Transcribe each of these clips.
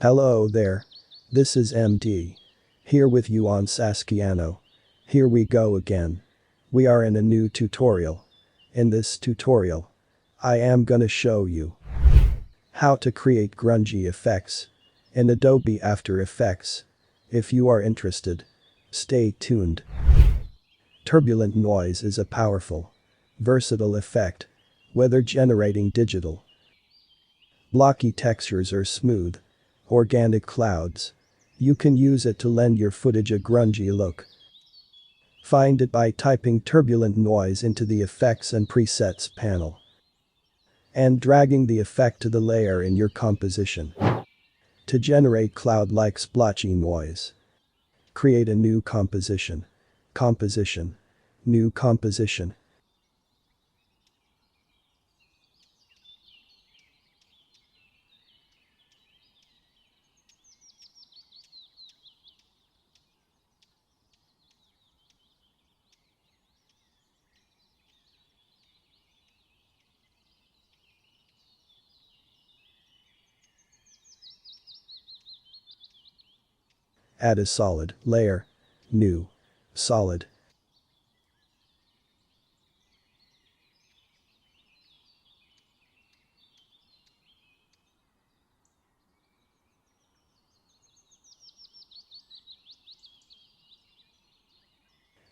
Hello there. This is MD. Here with you on SaskiYano. Here we go again. We are in a new tutorial. In this tutorial, I am gonna show you how to create grungy effects in Adobe After Effects. If you are interested, stay tuned. Turbulent Noise is a powerful, versatile effect, whether generating digital, blocky textures or smooth, organic clouds. You can use it to lend your footage a grungy look. Find it by typing Turbulent Noise into the Effects and Presets panel and dragging the effect to the layer in your composition. To generate cloud-like splotchy noise, create a new composition. Composition. New composition. Add a solid layer. New. Solid.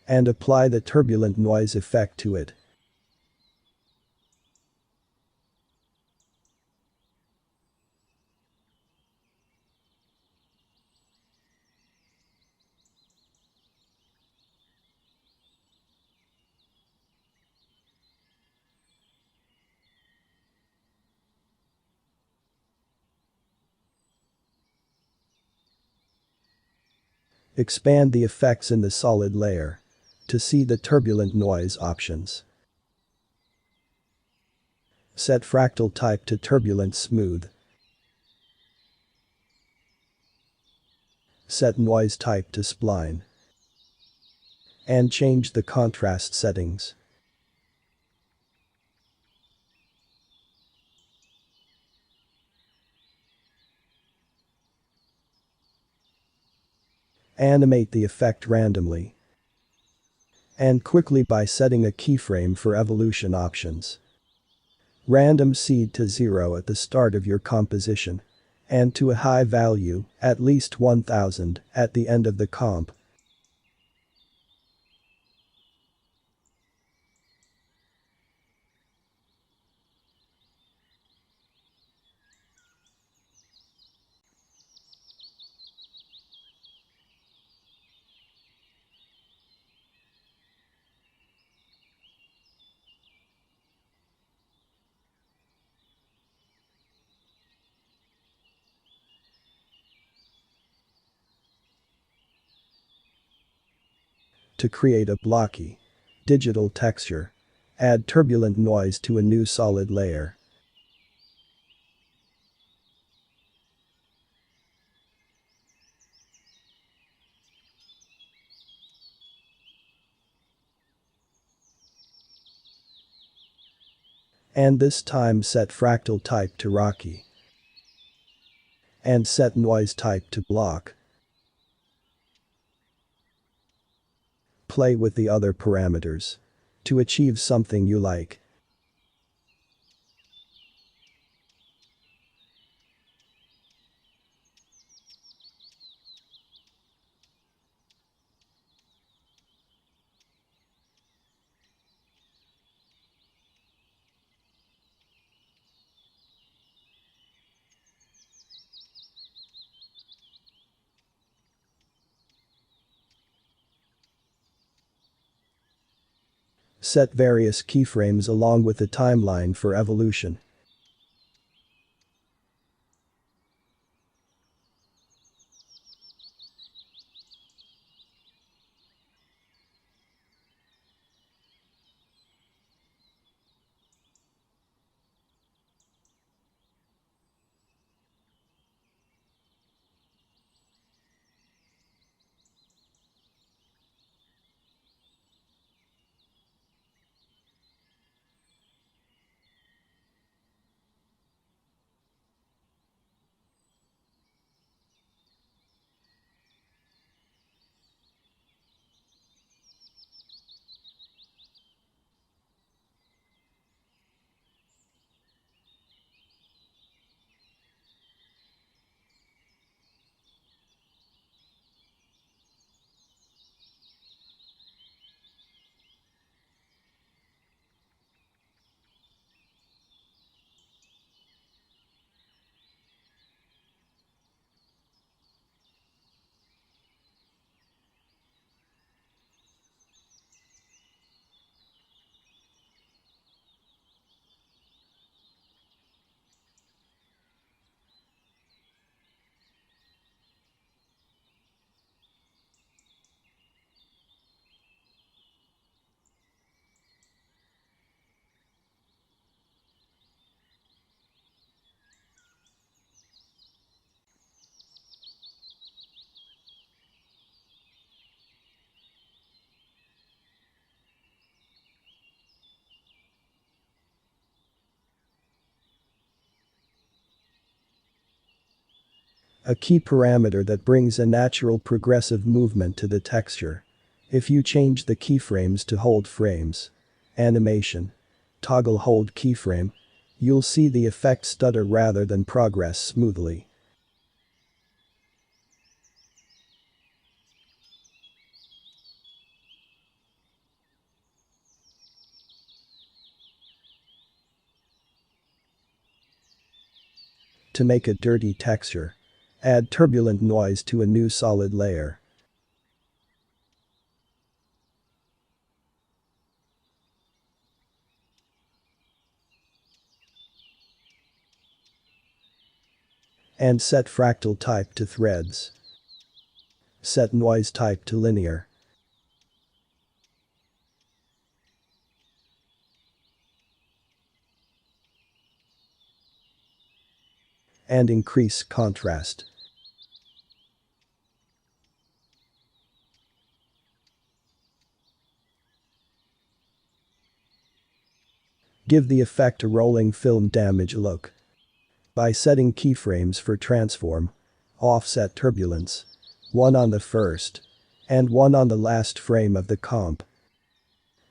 And apply the turbulent noise effect to it. Expand the effects in the solid layer to see the turbulent noise options. Set fractal type to turbulent smooth. Set noise type to spline. And change the contrast settings. Animate the effect randomly and quickly by setting a keyframe for evolution options. Random seed to 0 at the start of your composition and to a high value, at least 1000, at the end of the comp. To create a blocky, digital texture, add turbulent noise to a new solid layer. And this time set fractal type to rocky. And set noise type to block. Play with the other parameters to achieve something you like. Set various keyframes along with the timeline for evolution. A key parameter that brings a natural progressive movement to the texture. If you change the keyframes to hold frames. Animation. Toggle hold keyframe. You'll see the effect stutter rather than progress smoothly. To make a dirty texture. Add turbulent noise to a new solid layer. And set fractal type to threads. Set noise type to linear. And increase contrast. Give the effect a rolling film damage look. By setting keyframes for transform. Offset turbulence. One on the first. And one on the last frame of the comp.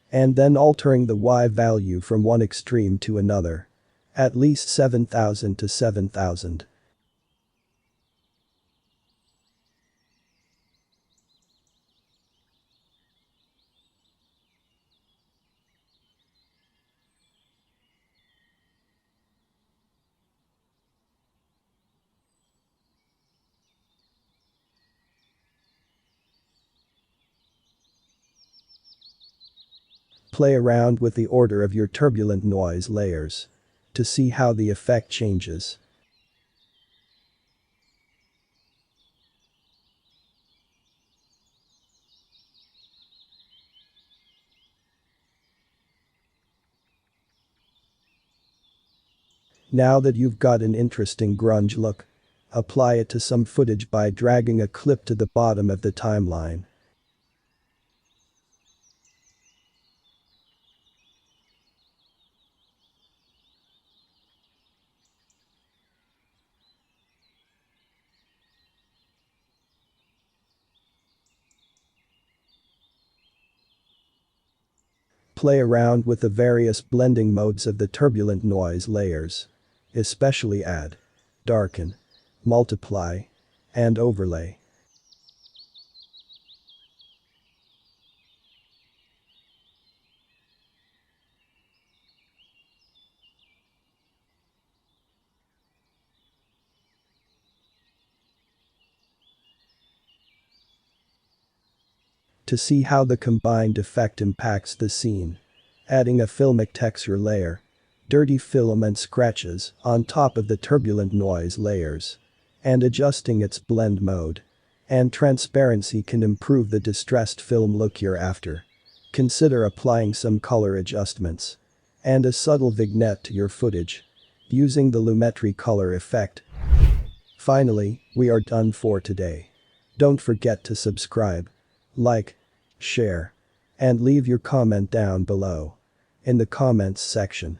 And then altering the Y value from one extreme to another. At least 7000 to 7000. Play around with the order of your turbulent noise layers. To see how the effect changes. Now that you've got an interesting grunge look. Apply it to some footage by dragging a clip to the bottom of the timeline. Play around with the various blending modes of the turbulent noise layers. Especially add, darken, multiply, and overlay. To see how the combined effect impacts the scene. Adding a filmic texture layer. Dirty film and scratches on top of the turbulent noise layers. And adjusting its blend mode. And transparency can improve the distressed film look you're after. Consider applying some color adjustments. And a subtle vignette to your footage. Using the Lumetri color effect. Finally, we are done for today. Don't forget to subscribe. Like. Share. And leave your comment down below. In the comments section.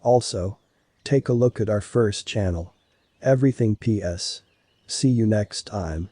Also, take a look at our first channel. Everything PS. See you next time.